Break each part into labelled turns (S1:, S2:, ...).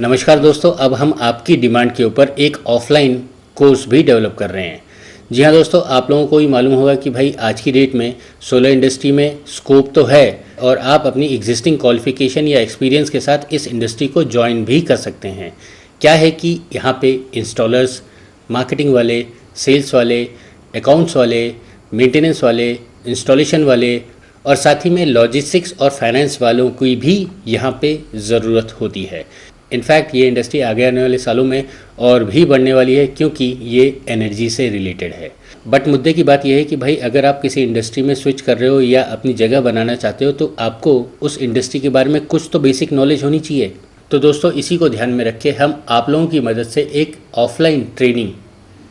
S1: नमस्कार दोस्तों, अब हम आपकी डिमांड के ऊपर एक ऑफलाइन कोर्स भी डेवलप कर रहे हैं। जी हाँ दोस्तों, आप लोगों को भी मालूम होगा कि भाई आज की डेट में सोलर इंडस्ट्री में स्कोप तो है और आप अपनी एग्जिस्टिंग क्वालिफिकेशन या एक्सपीरियंस के साथ इस इंडस्ट्री को ज्वाइन भी कर सकते हैं। क्या है कि यहाँ पे इंस्टॉलर्स, मार्केटिंग वाले, सेल्स वाले, अकाउंट्स वाले, मेंटेनेंस वाले, इंस्टॉलेशन वाले और साथ ही में लॉजिस्टिक्स और फाइनेंस वालों की भी यहाँ पे ज़रूरत होती है। इनफैक्ट ये इंडस्ट्री आगे आने वाले सालों में और भी बढ़ने वाली है क्योंकि ये एनर्जी से रिलेटेड है। बट मुद्दे की बात यह है कि भाई अगर आप किसी इंडस्ट्री में स्विच कर रहे हो या अपनी जगह बनाना चाहते हो तो आपको उस इंडस्ट्री के बारे में कुछ तो बेसिक नॉलेज होनी चाहिए। तो दोस्तों इसी को ध्यान में रख के हम आप लोगों की मदद से एक ऑफलाइन ट्रेनिंग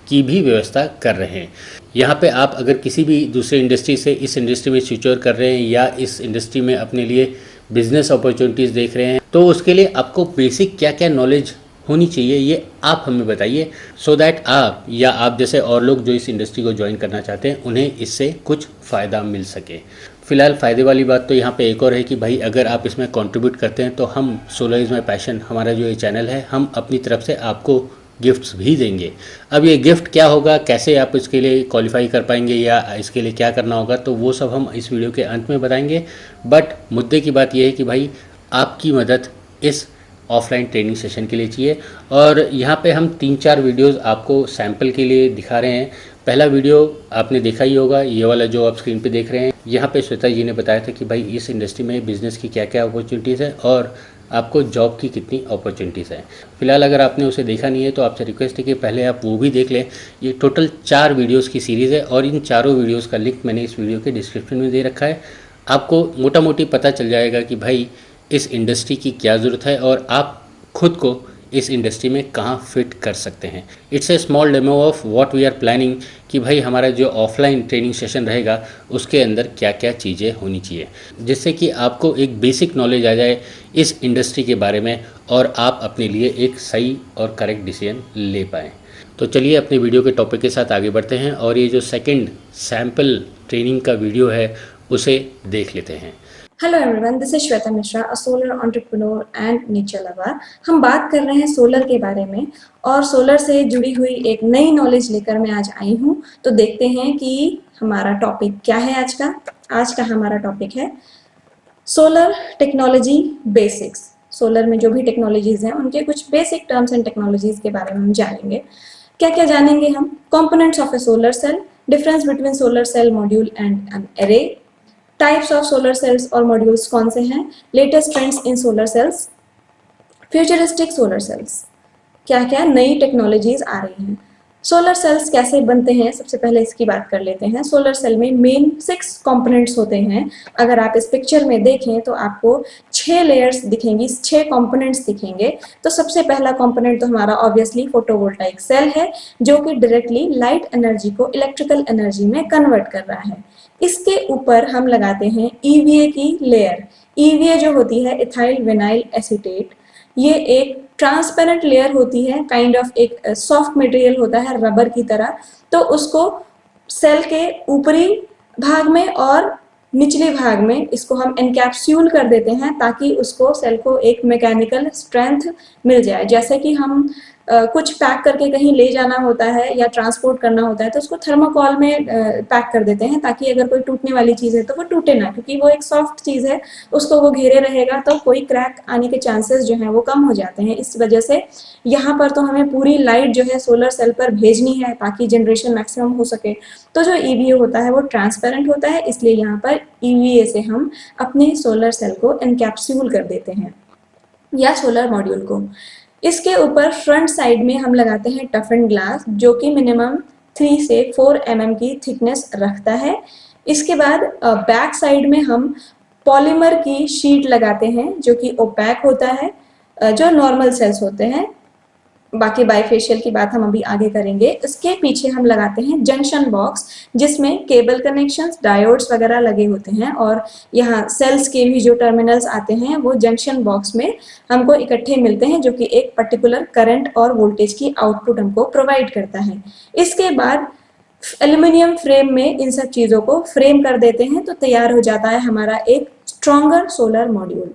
S1: की भी व्यवस्था कर रहे हैं। यहाँ पे आप अगर किसी भी दूसरे इंडस्ट्री से इस इंडस्ट्री में स्विच ओवर कर रहे हैं या इस इंडस्ट्री में अपने लिए बिजनेस अपॉर्चुनिटीज़ देख रहे हैं तो उसके लिए आपको बेसिक क्या क्या नॉलेज होनी चाहिए ये आप हमें बताइए, सो दैट आप या आप जैसे और लोग जो इस इंडस्ट्री को ज्वाइन करना चाहते हैं उन्हें इससे कुछ फ़ायदा मिल सके। फिलहाल फ़ायदे वाली बात तो यहाँ पे एक और है कि भाई अगर आप इसमें कंट्रीब्यूट करते हैं तो हम सोलर इज़ माई पैशन, हमारा जो ये चैनल है, हम अपनी तरफ से आपको गिफ्ट्स भी देंगे। अब ये गिफ्ट क्या होगा, कैसे आप इसके लिए क्वालिफाई कर पाएंगे या इसके लिए क्या करना होगा, तो वो सब हम इस वीडियो के अंत में बताएंगे। बट मुद्दे की बात ये है कि भाई आपकी मदद इस ऑफलाइन ट्रेनिंग सेशन के लिए चाहिए और यहाँ पे हम 3-4 वीडियोस आपको सैम्पल के लिए दिखा रहे हैं। पहला वीडियो आपने देखा ही होगा, ये वाला जो आप स्क्रीन पे देख रहे हैं। यहाँ पे श्वेता जी ने बताया था कि भाई इस इंडस्ट्री में बिज़नेस की क्या क्या अपॉर्चुनिटीज़ है और आपको जॉब की कितनी अपॉर्चुनिटीज़ हैं। फिलहाल अगर आपने उसे देखा नहीं है तो आपसे रिक्वेस्ट है कि पहले आप वो भी देख लें। ये टोटल 4 वीडियोस की सीरीज़ है और इन चारों वीडियोस का लिंक मैंने इस वीडियो के डिस्क्रिप्शन में दे रखा है। आपको मोटा मोटी पता चल जाएगा कि भाई इस इंडस्ट्री की क्या ज़रूरत है और आप खुद को इस इंडस्ट्री में कहाँ फिट कर सकते हैं। It's a small demo of what we are planning कि भाई हमारा जो ऑफलाइन ट्रेनिंग सेशन रहेगा उसके अंदर क्या क्या चीज़ें होनी चाहिए, जिससे कि आपको एक बेसिक नॉलेज आ जाए इस इंडस्ट्री के बारे में और आप अपने लिए एक सही और करेक्ट डिसीजन ले पाएँ। तो चलिए अपने वीडियो के टॉपिक के साथ आगे बढ़ते हैं और ये जो सेकंड सैम्पल ट्रेनिंग का वीडियो है उसे देख लेते हैं।
S2: Hello everyone, this is Shweta Mishra, a solar entrepreneur and nature lover. हम बात कर रहे हैं सोलर के बारे में और सोलर से जुड़ी हुई एक नई नॉलेज लेकर मैं आज आई हूँ। तो देखते हैं कि हमारा टॉपिक क्या है आज का हमारा टॉपिक है सोलर टेक्नोलॉजी बेसिक्स। सोलर में जो भी टेक्नोलॉजीज हैं उनके कुछ बेसिक टर्म्स एंड टेक्नोलॉजीज के बारे में हम जानेंगे। क्या क्या जानेंगे हम? Components of a solar cell, difference between solar cell module and an array, types of solar cells और मॉड्यूल्स कौन से हैं, latest trends in solar cells, futuristic solar cells, क्या क्या नई टेक्नोलॉजीज आ रही हैं। सोलर सेल्स कैसे बनते हैं, सबसे पहले इसकी बात कर लेते हैं। सोलर सेल में मेन 6 कंपोनेंट्स होते हैं। अगर आप इस पिक्चर में देखें तो आपको 6 लेयर्स दिखेंगी, 6 कंपोनेंट्स दिखेंगे। तो सबसे पहला कंपोनेंट तो हमारा ऑब्वियसली फोटोवोल्टाइक सेल है, जो कि डायरेक्टली लाइट एनर्जी को इलेक्ट्रिकल एनर्जी में कन्वर्ट कर रहा है। इसके ऊपर हम लगाते हैं ईवीए की लेयर। ईवीए जो होती है इथाइल विनाइल एसीटेट, ये एक ट्रांसपेरेंट लेयर होती है, काइंड ऑफ एक सॉफ्ट मटेरियल होता है रबर की तरह। तो उसको सेल के ऊपरी भाग में और निचले भाग में इसको हम एनकैप्सूल कर देते हैं ताकि उसको सेल को एक मैकेनिकल स्ट्रेंथ मिल जाए। जैसे कि हम कुछ पैक करके कहीं ले जाना होता है या ट्रांसपोर्ट करना होता है तो उसको थर्मोकॉल में पैक कर देते हैं ताकि अगर कोई टूटने वाली चीज़ है तो वो टूटे ना, क्योंकि वो एक सॉफ्ट चीज़ है, उसको वो घेरे रहेगा तो कोई क्रैक आने के चांसेस जो हैं वो कम हो जाते हैं। इस वजह से यहाँ पर तो हमें पूरी लाइट जो है सोलर सेल पर भेजनी है ताकि जनरेशन मैक्सिमम हो सके। तो जो ईवीए होता है वो ट्रांसपेरेंट होता है, इसलिए यहाँ पर ईवीए से हम अपने सोलर सेल को एनकैप्सूल कर देते हैं या सोलर मॉड्यूल को। इसके ऊपर फ्रंट साइड में हम लगाते हैं टफन ग्लास, जो कि मिनिमम 3 से 4 mm की थिकनेस रखता है। इसके बाद बैक साइड में हम पॉलीमर की शीट लगाते हैं जो कि ओपैक होता है, जो नॉर्मल सेल्स होते हैं। बाकी बाइफेशियल की बात हम अभी आगे करेंगे। इसके पीछे हम लगाते हैं जंक्शन बॉक्स, जिसमें केबल कनेक्शंस, डायोड्स वगैरह लगे होते हैं और यहाँ सेल्स के भी जो टर्मिनल्स आते हैं वो जंक्शन बॉक्स में हमको इकट्ठे मिलते हैं, जो कि एक पर्टिकुलर करंट और वोल्टेज की आउटपुट हमको प्रोवाइड करता है। इसके बाद एल्यूमिनियम फ्रेम में इन सब चीज़ों को फ्रेम कर देते हैं तो तैयार हो जाता है हमारा एक स्ट्रॉन्गर सोलर मॉड्यूल।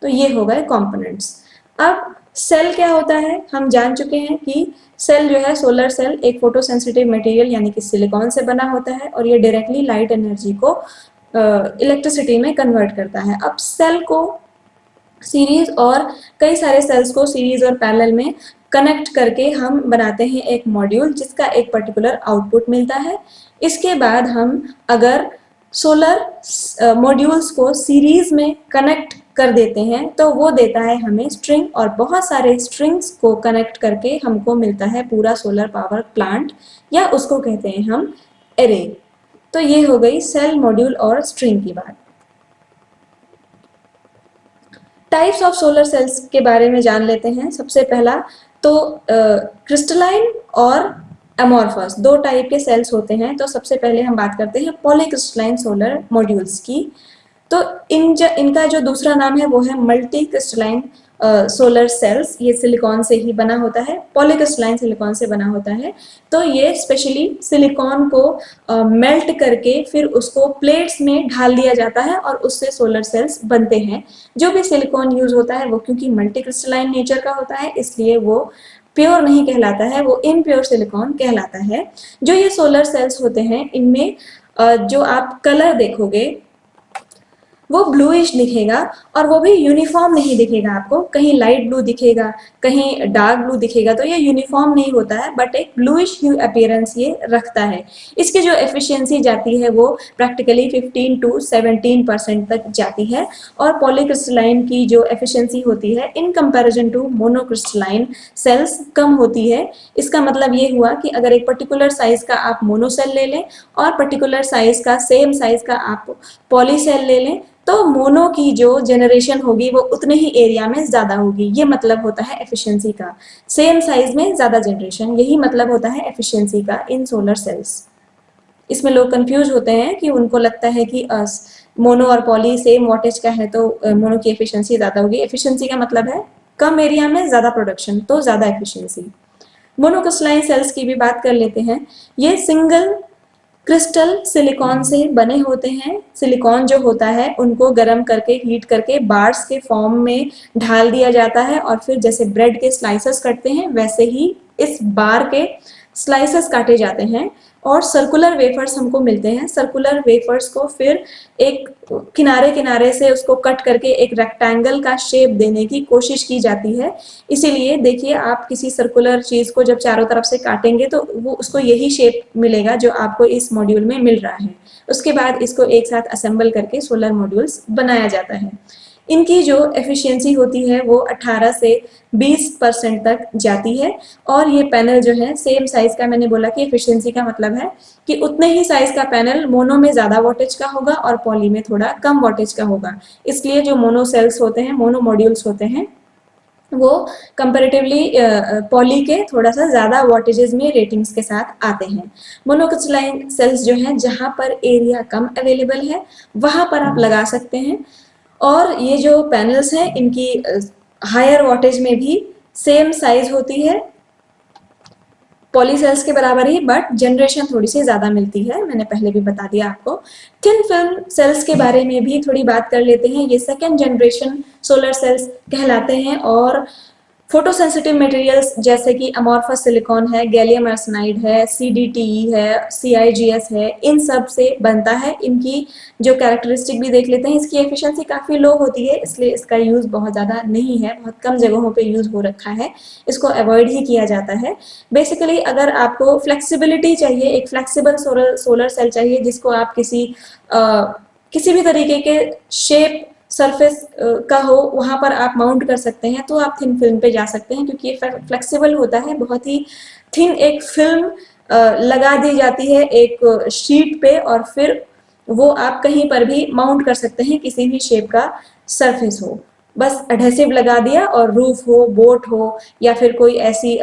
S2: तो ये हो गए कॉम्पोनेंट्स। अब सेल क्या होता है, हम जान चुके हैं कि सेल जो है, सोलर सेल एक फोटो सेंसिटिव मटेरियल यानी कि सिलिकॉन से बना होता है और ये डायरेक्टली लाइट एनर्जी को इलेक्ट्रिसिटी में कन्वर्ट करता है। अब सेल को सीरीज और कई सारे सेल्स को सीरीज और पैरेलल में कनेक्ट करके हम बनाते हैं एक मॉड्यूल जिसका एक पर्टिकुलर आउटपुट मिलता है। इसके बाद हम अगर सोलर मॉड्यूल्स को सीरीज में कनेक्ट कर देते हैं तो वो देता है हमें स्ट्रिंग, और बहुत सारे स्ट्रिंग्स को कनेक्ट करके हमको मिलता है पूरा सोलर पावर प्लांट, या उसको कहते हैं हम एरे। तो ये हो गई सेल, मॉड्यूल और स्ट्रिंग की बात। टाइप्स ऑफ सोलर सेल्स के बारे में जान लेते हैं। सबसे पहला तो क्रिस्टलाइन और अमॉर्फस, दो टाइप के सेल्स होते हैं। तो सबसे पहले हम बात करते हैं पॉलीक्रिस्टलाइन सोलर मॉड्यूल्स की। तो इनका जो दूसरा नाम है वो है मल्टी क्रिस्टलाइन सोलर सेल्स। ये सिलिकॉन से ही बना होता है, पॉलीक्रिस्टलाइन सिलिकॉन से बना होता है। तो ये स्पेशली सिलिकॉन को मेल्ट करके फिर उसको प्लेट्स में ढाल दिया जाता है और उससे सोलर सेल्स बनते हैं। जो भी सिलिकॉन यूज होता है वो क्योंकि मल्टी क्रिस्टलाइन नेचर का होता है इसलिए वो प्योर नहीं कहलाता है, वो इम्प्योर सिलिकॉन कहलाता है। जो ये सोलर सेल्स होते हैं इनमें जो आप कलर देखोगे वो ब्लूइश दिखेगा, और वो भी यूनिफॉर्म नहीं दिखेगा आपको, कहीं लाइट ब्लू दिखेगा, कहीं डार्क ब्लू दिखेगा। तो ये यूनिफॉर्म नहीं होता है, बट एक ब्लूइश ह्यू अपीयरेंस ये रखता है। इसकी जो एफिशिएंसी जाती है वो प्रैक्टिकली 15 to 17% तक जाती है। और पॉलीक्रिस्टलाइन की जो एफिशिएंसी होती है in comparison to monocrystalline cells कम होती है। इसका मतलब ये हुआ कि अगर एक पर्टिकुलर साइज का आप मोनो सेल ले लें और पर्टिकुलर साइज का, सेम साइज का आप पॉली सेल ले लें, तो मोनो की जो जनरेशन होगी वो उतने ही एरिया में ज्यादा होगी। ये मतलब होता है एफिशिएंसी का, सेम साइज में ज्यादा जनरेशन, यही मतलब होता है एफिशिएंसी का इन सोलर सेल्स। इसमें लोग कंफ्यूज होते हैं कि उनको लगता है कि मोनो और पॉली सेम वॉटेज का है तो मोनो की एफिशिएंसी ज्यादा होगी। एफिशिएंसी का मतलब है कम एरिया में ज्यादा प्रोडक्शन, तो ज्यादा एफिशिएंसी। मोनोक्रिस्टलाइन सेल्स की भी बात कर लेते हैं। ये सिंगल क्रिस्टल सिलिकॉन से बने होते हैं। सिलिकॉन जो होता है उनको गर्म करके, हीट करके बार्स के फॉर्म में ढाल दिया जाता है और फिर जैसे ब्रेड के स्लाइसेस कटते हैं वैसे ही इस बार के स्लाइसेस काटे जाते हैं और सर्कुलर वेफर्स हमको मिलते हैं। सर्कुलर वेफर्स को फिर एक किनारे किनारे से उसको कट करके एक रेक्टेंगल का शेप देने की कोशिश की जाती है। इसीलिए देखिए, आप किसी सर्कुलर चीज को जब चारों तरफ से काटेंगे तो वो उसको यही शेप मिलेगा जो आपको इस मॉड्यूल में मिल रहा है। उसके बाद इसको एक साथ असेंबल करके सोलर मॉड्यूल्स बनाया जाता है। इनकी जो एफिशिएंसी होती है वो 18 से 20% तक जाती है। और ये पैनल जो है सेम साइज का, मैंने बोला कि एफिशिएंसी का मतलब है कि उतने ही साइज का पैनल मोनो में ज्यादा वोल्टेज का होगा और पॉली में थोड़ा कम वोल्टेज का होगा। इसलिए जो मोनो सेल्स होते हैं, मोनो मॉड्यूल्स होते हैं, वो कंपैरेटिवली पॉली के थोड़ा सा ज्यादा वोल्टेजेस में रेटिंग्स के साथ आते हैं। मोनोक्रिस्टलाइन सेल्स जो हैं जहां पर एरिया कम अवेलेबल है वहां पर आप लगा सकते हैं। और ये जो पैनल्स हैं इनकी हायर वोल्टेज में भी सेम साइज होती है, पॉली सेल्स के बराबर ही, बट जनरेशन थोड़ी सी ज्यादा मिलती है। मैंने पहले भी बता दिया आपको। थिन फिल्म सेल्स के बारे में भी थोड़ी बात कर लेते हैं। ये सेकेंड जनरेशन सोलर सेल्स कहलाते हैं और फोटो सेंसिटिव मटेरियल्स जैसे कि अमॉर्फस सिलिकॉन है, गैलियम आर्सेनाइड है, CDTE है, CIGS है, इन सब से बनता है। इनकी जो कैरेक्टरिस्टिक भी देख लेते हैं। इसकी एफिशिएंसी काफ़ी लो होती है इसलिए इसका यूज़ बहुत ज़्यादा नहीं है, बहुत कम जगहों पे यूज़ हो रखा है, इसको अवॉइड ही किया जाता है। बेसिकली अगर आपको फ्लेक्सिबिलिटी चाहिए, एक फ्लेक्सिबल सोलर सेल चाहिए जिसको आप किसी भी तरीके के शेप सरफेस का हो वहां पर आप माउंट कर सकते हैं, तो आप थिन फिल्म पे जा सकते हैं क्योंकि ये फ्लेक्सिबल होता है। बहुत ही थिन एक फिल्म लगा दी जाती है एक शीट पे और फिर वो आप कहीं पर भी माउंट कर सकते हैं, किसी भी शेप का सरफेस हो। बस एडहेसिव लगा दिया और रूफ हो, बोट हो या फिर कोई ऐसी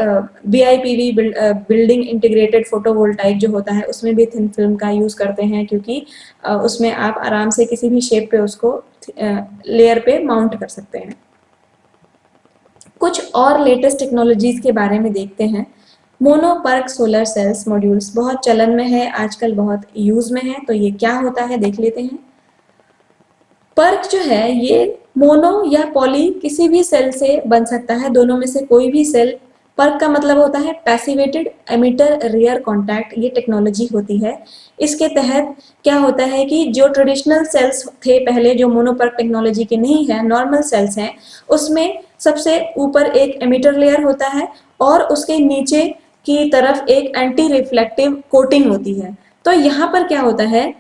S2: BIPV बिल्डिंग इंटीग्रेटेड फोटोवोल्टाइक जो होता है उसमें भी थिन फिल्म का यूज करते हैं क्योंकि उसमें आप आराम से किसी भी शेप पे उसको लेयर पे माउंट कर सकते हैं। कुछ और लेटेस्ट टेक्नोलॉजीज के बारे में देखते हैं। मोनोपर्क सोलर सेल्स मॉड्यूल्स बहुत चलन में है आजकल, बहुत यूज में है। तो ये क्या होता है देख लेते हैं। पर्क जो है ये मोनो या पॉली किसी भी सेल से बन सकता है, दोनों में से कोई भी सेल। पर्क का मतलब होता है पैसिवेटेड एमिटर रियर कॉन्टैक्ट, ये टेक्नोलॉजी होती है। इसके तहत क्या होता है कि जो ट्रेडिशनल सेल्स थे पहले, जो मोनोपर्क टेक्नोलॉजी के नहीं है, नॉर्मल सेल्स हैं, उसमें सबसे ऊपर एक एमिटर लेयर होता है और उसके नीचे की तरफ एक एंटी रिफ्लेक्टिव कोटिंग होती है। तो यहाँ पर क्या होता है,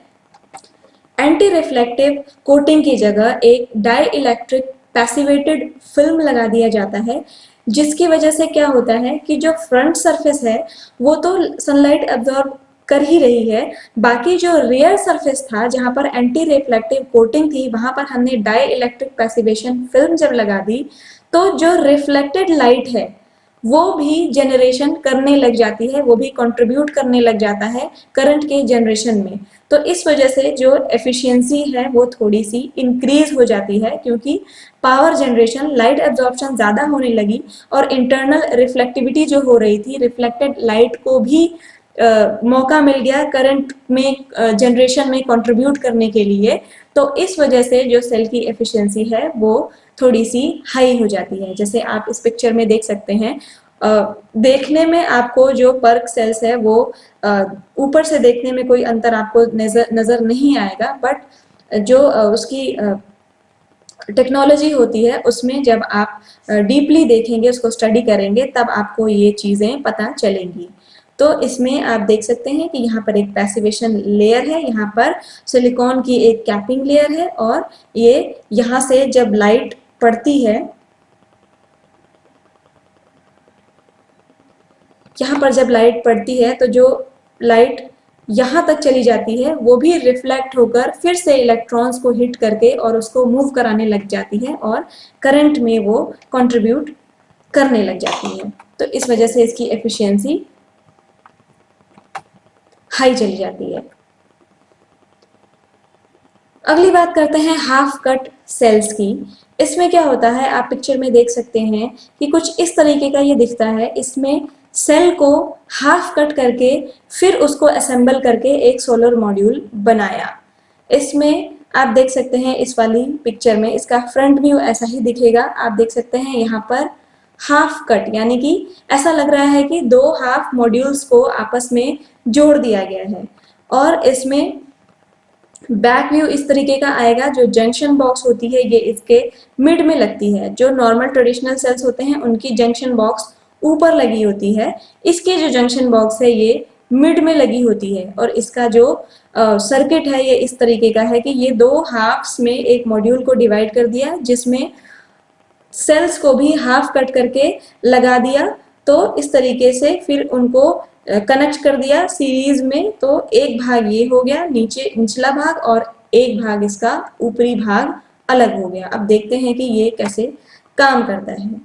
S2: एंटी रिफ्लेक्टिव कोटिंग की जगह एक डाई इलेक्ट्रिक पैसिवेटेड फिल्म लगा दिया जाता है, जिसकी वजह से क्या होता है कि जो फ्रंट सरफेस है वो तो सनलाइट एब्जॉर्ब कर ही रही है, बाकी जो रियर सरफेस था जहां पर एंटी रिफ्लेक्टिव कोटिंग थी वहां पर हमने डाई इलेक्ट्रिक पैसिवेशन फिल्म जब लगा दी तो जो रिफ्लेक्टेड लाइट है वो भी जनरेशन करने लग जाती है, वो भी कंट्रीब्यूट करने लग जाता है करंट के जनरेशन में। तो इस वजह से जो एफिशिएंसी है वो थोड़ी सी इंक्रीज हो जाती है, क्योंकि पावर जनरेशन, लाइट एब्जॉर्प्शन ज़्यादा होने लगी और इंटरनल रिफ्लेक्टिविटी जो हो रही थी, रिफ्लेक्टेड लाइट को भी मौका मिल गया करंट में जनरेशन में कंट्रीब्यूट करने के लिए। तो इस वजह से जो सेल की एफिशिएंसी है वो थोड़ी सी हाई हो जाती है। जैसे आप इस पिक्चर में देख सकते हैं, देखने में आपको जो पर्क सेल्स है वो ऊपर से देखने में कोई अंतर आपको नजर नहीं आएगा, बट जो उसकी टेक्नोलॉजी होती है उसमें जब आप डीपली देखेंगे, उसको स्टडी करेंगे, तब आपको ये चीज़ें पता चलेंगी। तो इसमें आप देख सकते हैं कि यहाँ पर एक पैसिवेशन लेयर है, यहाँ पर सिलिकॉन की एक कैपिंग लेयर है, और ये यहाँ से जब लाइट पड़ती है, यहाँ पर जब लाइट पड़ती है तो जो लाइट यहाँ तक चली जाती है वो भी रिफ्लेक्ट होकर फिर से इलेक्ट्रॉन्स को हिट करके और उसको मूव कराने लग जाती है और करंट में वो कंट्रीब्यूट करने लग जाती है। तो इस वजह से इसकी एफिशिएंसी हाई चली जाती है। अगली बात करते हैं हाफ कट सेल्स की। इसमें क्या होता है, आप पिक्चर में देख सकते हैं कि कुछ इस तरीके का ये दिखता है। इसमें सेल को हाफ कट करके फिर उसको असेंबल करके एक सोलर मॉड्यूल बनाया। इसमें आप देख सकते हैं इस वाली पिक्चर में इसका फ्रंट व्यू ऐसा ही दिखेगा। आप देख सकते हैं यहाँ पर हाफ कट, यानी कि ऐसा लग रहा है कि दो हाफ मॉड्यूल्स को आपस में जोड़ दिया गया है। और इसमें बैक व्यू इस तरीके का आएगा। जो जंक्शन बॉक्स होती है ये इसके मिड में लगती है। जो नॉर्मल ट्रेडिशनल सेल्स होते हैं उनकी जंक्शन बॉक्स ऊपर लगी होती है, इसके जो जंक्शन बॉक्स है ये मिड में लगी होती है। और इसका जो सर्किट है ये इस तरीके का है कि ये दो हाफ्स में एक मॉड्यूल को डिवाइड कर दिया, जिसमें सेल्स को भी हाफ कट करके लगा दिया। तो इस तरीके से फिर उनको कनेक्ट कर दिया सीरीज में। तो एक भाग ये हो गया नीचे निचला भाग, और एक भाग इसका ऊपरी भाग अलग हो गया। अब देखते हैं कि ये कैसे काम करता है।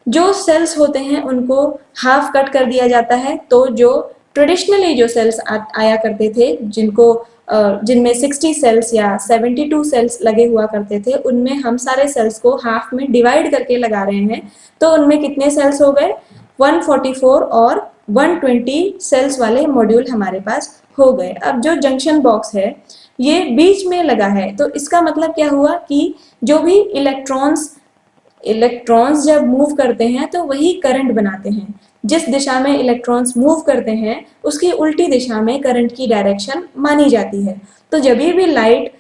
S2: जो सेल्स होते हैं उनको हाफ कट कर दिया जाता है। तो जो ट्रेडिशनली जो सेल्स आया करते थे, जिनमें 60 सेल्स या 72 सेल्स लगे हुआ करते थे, उनमें हम सारे सेल्स को हाफ में डिवाइड करके लगा रहे हैं। तो उनमें कितने सेल्स हो गए, 144 और 120 सेल्स वाले मॉड्यूल हमारे पास हो गए। अब जो जंक्शन बॉक्स है ये बीच में लगा है, तो इसका मतलब क्या हुआ कि जो भी इलेक्ट्रॉन्स जब मूव करते हैं तो वही करंट बनाते हैं। जिस दिशा में इलेक्ट्रॉन्स मूव करते हैं उसकी उल्टी दिशा में करंट की डायरेक्शन मानी जाती है। तो जब भी लाइट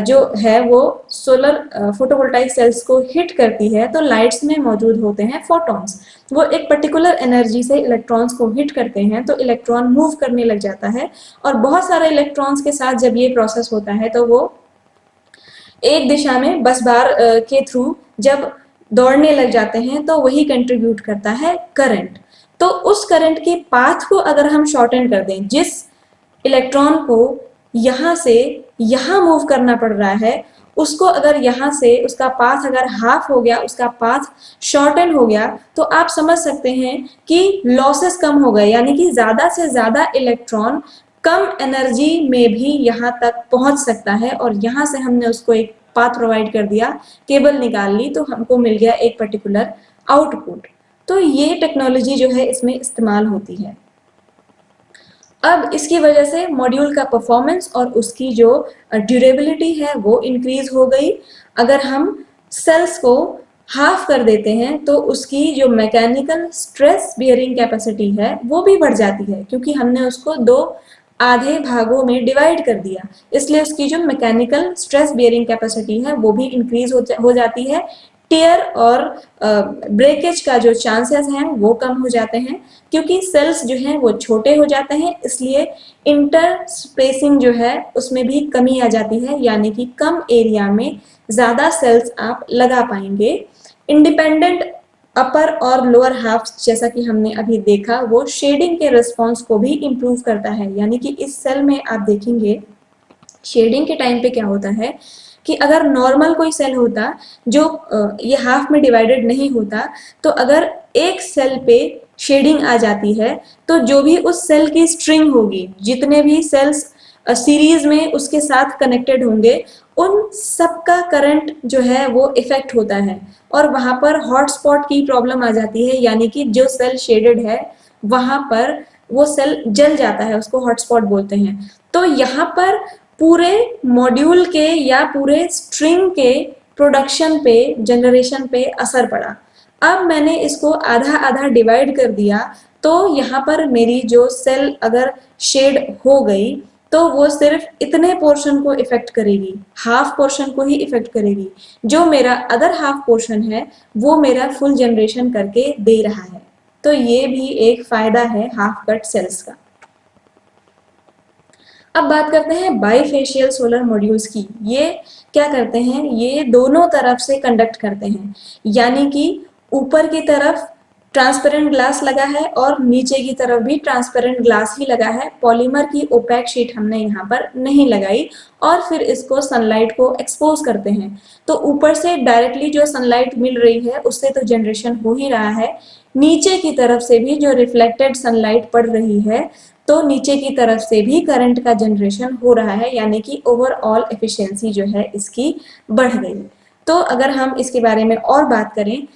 S2: जो है वो सोलर फोटोवोल्टाइक सेल्स को हिट करती है तो लाइट्स में मौजूद होते हैं फोटॉन्स। वो एक पर्टिकुलर एनर्जी से इलेक्ट्रॉन्स को हिट करते हैं तो इलेक्ट्रॉन मूव करने लग जाता है। और बहुत सारे इलेक्ट्रॉन्स के साथ जब ये प्रोसेस होता है तो वो एक दिशा में बस बार के थ्रू जब दौड़ने लग जाते हैं तो वही कंट्रीब्यूट करता है करंट। तो उस करंट के पाथ को अगर हम शॉर्टन कर दें, जिस इलेक्ट्रॉन को यहाँ से यहाँ मूव करना पड़ रहा है उसको अगर यहाँ से उसका पाथ अगर हाफ हो गया, उसका पाथ शॉर्टन हो गया, तो आप समझ सकते हैं कि लॉसेस कम हो गए। यानी कि ज्यादा से ज्यादा इलेक्ट्रॉन कम एनर्जी में भी यहाँ तक पहुंच सकता है। और यहाँ से हमने उसको एक पाथ प्रोवाइड कर दिया, केबल निकाल ली, तो हमको मिल गया एक पर्टिकुलर आउटपुट। तो ये टेक्नोलॉजी जो है इसमें इस्तेमाल होती है। अब इसकी वजह से मॉड्यूल का परफॉर्मेंस और उसकी जो ड्यूरेबिलिटी है वो इंक्रीज हो गई। अगर हम सेल्स को हाफ कर देते हैं तो उसकी जो मैकेनिकल स्ट्रेस बियरिंग कैपेसिटी है वो भी बढ़ जाती है, क्योंकि हमने उसको दो आधे भागों में डिवाइड कर दिया, इसलिए उसकी जो मैकेनिकल स्ट्रेस बियरिंग कैपेसिटी है वो भी इंक्रीज हो जाती है। टियर और ब्रेकेज का जो चांसेस हैं वो कम हो जाते हैं, क्योंकि सेल्स जो हैं वो छोटे हो जाते हैं, इसलिए इंटर स्पेसिंग जो है उसमें भी कमी आ जाती है, यानी कि कम एरिया में ज़्यादा सेल्स आप लगा पाएंगे। इंडिपेंडेंट अपर और लोअर हाफ, जैसा कि हमने अभी देखा, वो शेडिंग के रिस्पॉन्स को भी इम्प्रूव करता है। यानी कि इस सेल में आप देखेंगे शेडिंग के टाइम पे क्या होता है कि अगर नॉर्मल कोई सेल होता जो ये हाफ में डिवाइडेड नहीं होता, तो अगर एक सेल पे शेडिंग आ जाती है तो जो भी उस सेल की स्ट्रिंग होगी, जितने भी सेल्स सीरीज में उसके साथ कनेक्टेड होंगे, उन सबका करंट जो है वो इफेक्ट होता है और वहां पर हॉटस्पॉट की प्रॉब्लम आ जाती है। यानी कि जो सेल शेडेड है वहां पर वो सेल जल जाता है, उसको हॉटस्पॉट बोलते हैं। तो यहाँ पर पूरे मॉड्यूल के या पूरे स्ट्रिंग के प्रोडक्शन पे, जनरेशन पे असर पड़ा। अब मैंने इसको आधा आधा डिवाइड कर दिया, तो यहाँ पर मेरी जो सेल अगर शेड हो गई तो वो सिर्फ इतने पोर्शन को इफेक्ट करेगी, हाफ पोर्शन को ही इफेक्ट करेगी। जो मेरा अदर हाफ पोर्शन है वो मेरा फुल जनरेशन करके दे रहा है। तो ये भी एक फायदा है हाफ कट सेल्स का। अब बात करते हैं बाईफेशियल सोलर मॉड्यूल्स की। ये क्या करते हैं, ये दोनों तरफ से कंडक्ट करते हैं, यानी कि ऊपर की तरफ ट्रांसपेरेंट ग्लास लगा है और नीचे की तरफ भी ट्रांसपेरेंट ग्लास ही लगा है। पॉलीमर की ओपैक शीट हमने यहाँ पर नहीं लगाई और फिर इसको सनलाइट को एक्सपोज करते हैं। तो ऊपर से डायरेक्टली जो सनलाइट मिल रही है उससे तो जनरेशन हो ही रहा है, नीचे की तरफ से भी जो रिफ्लेक्टेड सनलाइट पड़ रही है तो नीचे की तरफ से भी करंट का जनरेशन हो रहा है, यानी कि ओवरऑल एफिशिएंसी जो है इसकी बढ़ गई। तो अगर हम इसके बारे में और बात करें,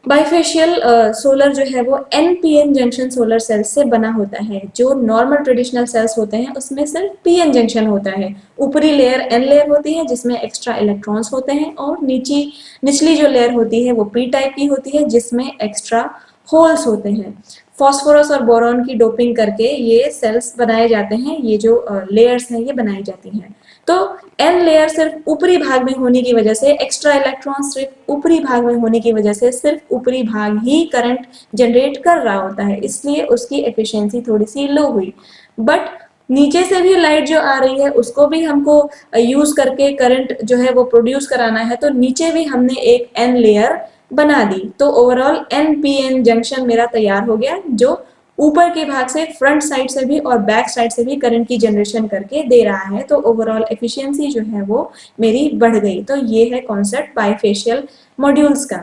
S2: बाइफेशियल सोलर जो है वो NPN जंक्शन सोलर सेल्स से बना होता है। जो नॉर्मल ट्रेडिशनल सेल्स होते हैं उसमें सिर्फ PN जंक्शन होता है। ऊपरी लेयर N लेयर होती है जिसमें एक्स्ट्रा इलेक्ट्रॉन्स होते हैं और निचली जो लेयर होती है वो P टाइप की होती है जिसमें एक्स्ट्रा होल्स होते हैं। फॉस्फोरस और बोरॉन की डोपिंग करके ये सेल्स बनाए जाते हैं, ये जो लेयर्स हैं ये बनाई जाती हैं। तो N लेयर सिर्फ ऊपरी भाग में होने की वजह से, एक्स्ट्रा इलेक्ट्रॉन सिर्फ ऊपरी भाग में होने की वजह से सिर्फ ऊपरी भाग ही करंट जनरेट कर रहा होता है, इसलिए उसकी एफिशिएंसी थोड़ी सी लो हुई। बट नीचे से भी लाइट जो आ रही है उसको भी हमको यूज करके करंट जो है वो प्रोड्यूस कराना है, तो नीचे भी हमने एक N लेयर बना दी। तो ओवरऑल NPN जंक्शन मेरा तैयार हो गया, जो ऊपर के भाग से, फ्रंट साइड से भी और बैक साइड से भी करंट की जनरेशन करके दे रहा है। तो ओवरऑल एफिशिएंसी जो है वो मेरी बढ़ गई। तो ये है कॉन्सेप्ट बाइफेशियल मॉड्यूल्स का।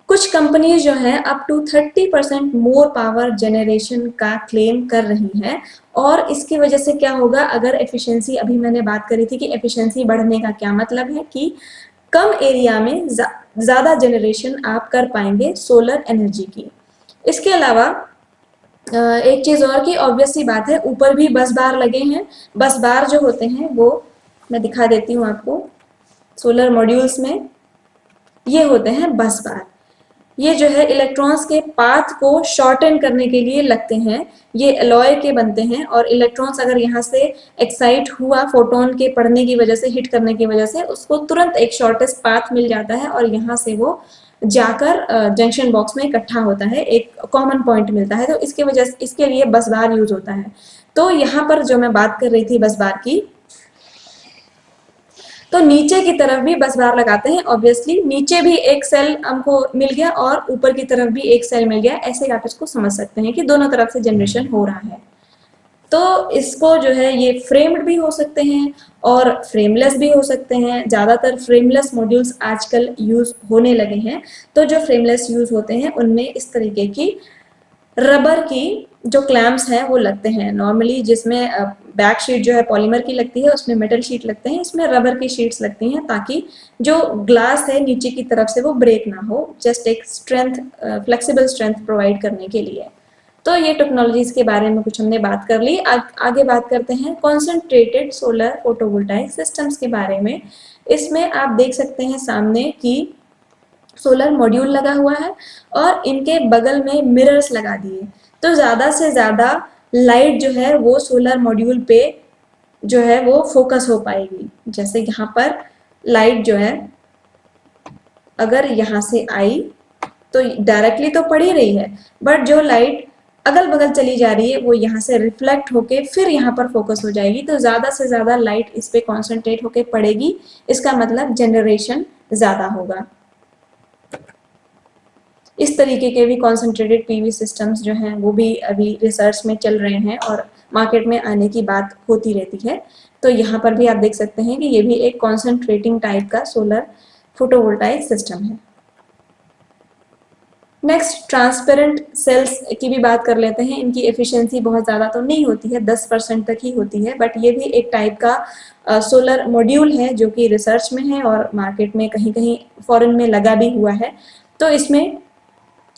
S2: कुछ कंपनीज जो हैं up to 30% more power generation का क्लेम कर रही हैं, और इसकी वजह से क्या होगा, अगर एफिशिएंसी, अभी मैंने बात करी थी कि एफिशिएंसी बढ़ने का क्या मतलब है कि कम एरिया में ज्यादा जनरेशन आप कर पाएंगे सोलर एनर्जी की। इसके अलावा एक चीज और की ऑब्वियस सी बात है, ऊपर भी बस बार लगे हैं। बस बार जो होते हैं वो मैं दिखा देती हूँ आपको। सोलर मॉड्यूल्स में ये होते हैं बस बार। ये जो है इलेक्ट्रॉन्स के पाथ को शॉर्टन करने के लिए लगते हैं। ये एलॉय के बनते हैं और इलेक्ट्रॉन्स अगर यहाँ से एक्साइट हुआ फोटोन के पड़ने की वजह से, हिट करने की वजह से, उसको तुरंत एक शॉर्टेस्ट पाथ मिल जाता है और यहाँ से वो जाकर जंक्शन बॉक्स में इकट्ठा होता है, एक कॉमन पॉइंट मिलता है। तो इसके वजह से, इसके लिए बस बार यूज होता है। तो यहाँ पर जो मैं बात कर रही थी बस बार की, तो नीचे की तरफ भी बस बार लगाते हैं। ऑब्वियसली नीचे भी एक सेल हमको मिल गया और ऊपर की तरफ भी एक सेल मिल गया, ऐसे आप इसको समझ सकते हैं कि दोनों तरफ से जनरेशन हो रहा है। तो इसको जो है ये फ्रेम्ड भी हो सकते हैं और फ्रेमलेस भी हो सकते हैं। ज़्यादातर फ्रेमलेस मॉड्यूल्स आजकल यूज होने लगे हैं। तो जो फ्रेमलेस यूज होते हैं उनमें इस तरीके की रबर की जो क्लैम्प्स हैं वो लगते हैं नॉर्मली, जिसमें बैक शीट जो है पॉलीमर की लगती है, उसमें मेटल शीट लगते हैं, इसमें रबर की शीट्स लगती हैं ताकि जो ग्लास है नीचे की तरफ से वो ब्रेक ना हो, जस्ट एक स्ट्रेंथ, फ्लेक्सिबल स्ट्रेंथ प्रोवाइड करने के लिए। तो ये टेक्नोलॉजीज के बारे में कुछ हमने बात कर ली। आगे बात करते हैं कॉन्सेंट्रेटेड सोलर फोटोवोल्टाइक सिस्टम्स के बारे में। इसमें आप देख सकते हैं सामने कि सोलर मॉड्यूल लगा हुआ है और इनके बगल में मिरर्स लगा दिए, तो ज़्यादा से ज़्यादा लाइट जो है वो सोलर मॉड्यूल पे जो है वो फोकस हो पाएगी। जैसे यहाँ पर लाइट जो है अगर यहाँ से आई तो डायरेक्टली तो पड़ ही रही है, बट जो लाइट अगल बगल चली जा रही है वो यहाँ से रिफ्लेक्ट होके फिर यहाँ पर फोकस हो जाएगी, तो ज़्यादा से ज़्यादा लाइट इस पे कॉन्सेंट्रेट होके पड़ेगी। इसका मतलब जनरेशन ज़्यादा होगा। इस तरीके के भी कॉन्सेंट्रेटेड पीवी सिस्टम्स जो हैं वो भी अभी रिसर्च में चल रहे हैं और मार्केट में आने की बात होती रहती है। तो यहाँ पर भी आप देख सकते हैं कि ये भी एक कॉन्सेंट्रेटिंग टाइप का सोलर फोटोवोल्टाइक सिस्टम है। नेक्स्ट ट्रांसपेरेंट सेल्स की भी बात कर लेते हैं। इनकी एफिशिएंसी बहुत ज़्यादा तो नहीं होती है, 10% तक ही होती है, बट ये भी एक टाइप का सोलर मॉड्यूल है जो कि रिसर्च में है और मार्केट में कहीं कहीं फॉरेन में लगा भी हुआ है। तो इसमें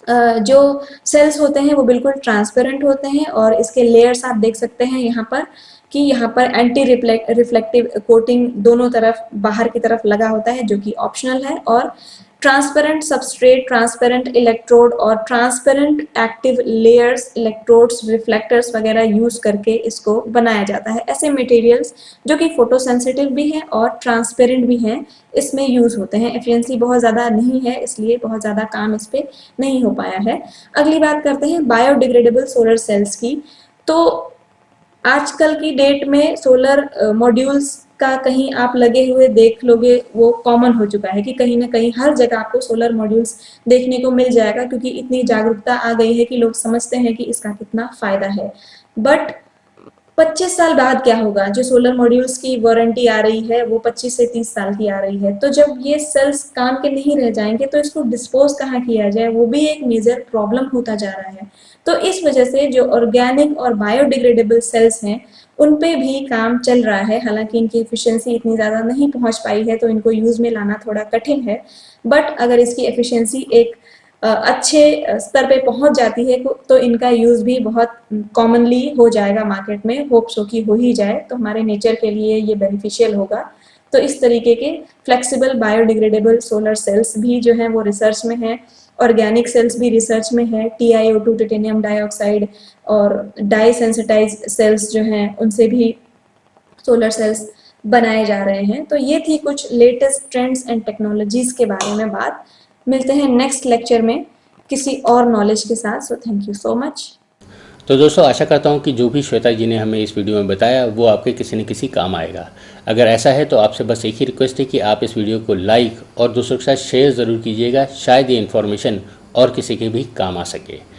S2: जो सेल्स होते हैं वो बिल्कुल ट्रांसपेरेंट होते हैं और इसके लेयर्स आप देख सकते हैं यहाँ पर कि यहाँ पर एंटी रिफ्लेक्टिव कोटिंग दोनों तरफ बाहर की तरफ लगा होता है जो कि ऑप्शनल है, और ट्रांसपेरेंट सबस्ट्रेट, ट्रांसपेरेंट इलेक्ट्रोड और transparent active layers, electrodes, reflectors वगैरह यूज करके इसको बनाया जाता है। ऐसे मटेरियल्स जो कि फोटो सेंसिटिव भी हैं और ट्रांसपेरेंट भी हैं इसमें यूज होते हैं। एफिशिएंसी बहुत ज़्यादा नहीं है इसलिए बहुत ज़्यादा काम इस पर नहीं हो पाया है। अगली बात करते हैं बायोडिग्रेडेबल सोलर सेल्स की। तो आजकल की डेट में सोलर मॉड्यूल्स का कहीं आप लगे हुए देख लोगे, वो कॉमन हो चुका है कि कहीं ना कहीं हर जगह आपको सोलर मॉड्यूल्स देखने को मिल जाएगा, क्योंकि इतनी जागरूकता आ गई है कि लोग समझते हैं कि इसका कितना फायदा है। बट 25 साल बाद क्या होगा? जो सोलर मॉड्यूल्स की वारंटी आ रही है वो 25 से 30 साल की आ रही है, तो जब ये सेल्स काम के नहीं रह जाएंगे तो इसको डिस्पोज कहाँ किया जाए, वो भी एक मेजर प्रॉब्लम होता जा रहा है। तो इस वजह से जो ऑर्गेनिक और बायोडिग्रेडेबल सेल्स हैं उन पे भी काम चल रहा है। हालांकि इनकी एफिशिएंसी इतनी ज़्यादा नहीं पहुंच पाई है तो इनको यूज़ में लाना थोड़ा कठिन है, बट अगर इसकी एफिशिएंसी एक अच्छे स्तर पे पहुंच जाती है तो इनका यूज़ भी बहुत कॉमनली हो जाएगा मार्केट में। होप सो कि हो ही जाए, तो हमारे नेचर के लिए ये बेनिफिशियल होगा। तो इस तरीके के फ्लेक्सिबल बायोडिग्रेडेबल सोलर सेल्स भी जो हैं वो रिसर्च में हैं, ऑर्गेनिक सेल्स भी रिसर्च में है। TiO2 टिटेनियम डाइऑक्साइड और डाई सेंसिटाइज सेल्स जो हैं उनसे भी सोलर सेल्स बनाए जा रहे हैं। तो ये थी कुछ लेटेस्ट ट्रेंड्स एंड टेक्नोलॉजीज के बारे में बात। मिलते हैं नेक्स्ट लेक्चर में किसी और नॉलेज के साथ। So thank you so much.
S1: तो दोस्तों आशा करता हूँ कि जो भी श्वेता जी ने हमें इस वीडियो में बताया वो आपके किसी न किसी काम आएगा। अगर ऐसा है तो आपसे बस एक ही रिक्वेस्ट है कि आप इस वीडियो को लाइक और दूसरों के साथ शेयर ज़रूर कीजिएगा, शायद ये इन्फॉर्मेशन और किसी के भी काम आ सके।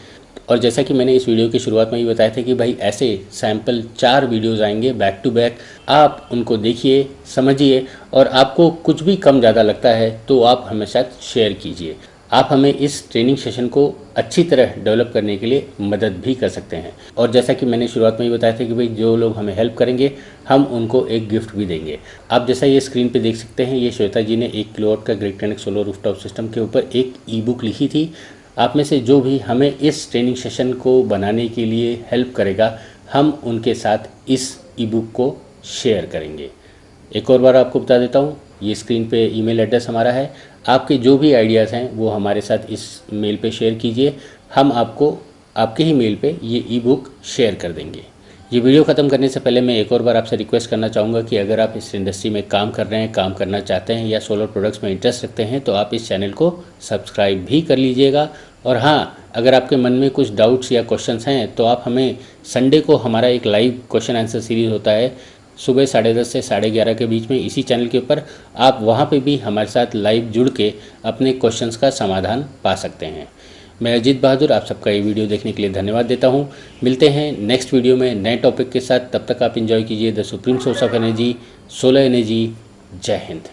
S1: और जैसा कि मैंने इस वीडियो की शुरुआत में ही बताया था कि भाई ऐसे सैम्पल 4 वीडियोज़ आएंगे बैक टू बैक, आप उनको देखिए, समझिए, और आपको कुछ भी कम ज़्यादा लगता है तो आप हमें साथ शेयर कीजिए। आप हमें इस ट्रेनिंग सेशन को अच्छी तरह डेवलप करने के लिए मदद भी कर सकते हैं। और जैसा कि मैंने शुरुआत में ही बताया था कि भाई जो लोग हमें हेल्प करेंगे हम उनको एक गिफ्ट भी देंगे। आप जैसा ये स्क्रीन पे देख सकते हैं, ये श्वेता जी ने 1 किलोवाट का grid connect solar rooftop system के ऊपर एक ई-बुक लिखी थी। आप में से जो भी हमें इस ट्रेनिंग सेशन को बनाने के लिए हेल्प करेगा हम उनके साथ इस ई-बुक को शेयर करेंगे। एक और बार आपको बता देता हूँ, ये स्क्रीन पे ईमेल एड्रेस हमारा है। आपके जो भी आइडियाज़ हैं वो हमारे साथ इस मेल पे शेयर कीजिए, हम आपको आपके ही मेल पे ये ई-बुक शेयर कर देंगे। ये वीडियो ख़त्म करने से पहले मैं एक और बार आपसे रिक्वेस्ट करना चाहूँगा कि अगर आप इस इंडस्ट्री में काम कर रहे हैं, काम करना चाहते हैं या सोलर प्रोडक्ट्स में इंटरेस्ट रखते हैं तो आप इस चैनल को सब्सक्राइब भी कर लीजिएगा। और हाँ, अगर आपके मन में कुछ डाउट्स या क्वेश्चंस हैं तो आप हमें संडे को हमारा एक लाइव क्वेश्चन आंसर सीरीज़ होता है सुबह 10:30 से 11:30 के बीच में इसी चैनल के ऊपर, आप वहाँ पे भी हमारे साथ लाइव जुड़ के अपने क्वेश्चंस का समाधान पा सकते हैं। मैं अजीत बहादुर आप सबका ये वीडियो देखने के लिए धन्यवाद देता हूँ। मिलते हैं नेक्स्ट वीडियो में नए टॉपिक के साथ। तब तक आप एंजॉय कीजिए the supreme source of energy, solar energy. जय हिंद।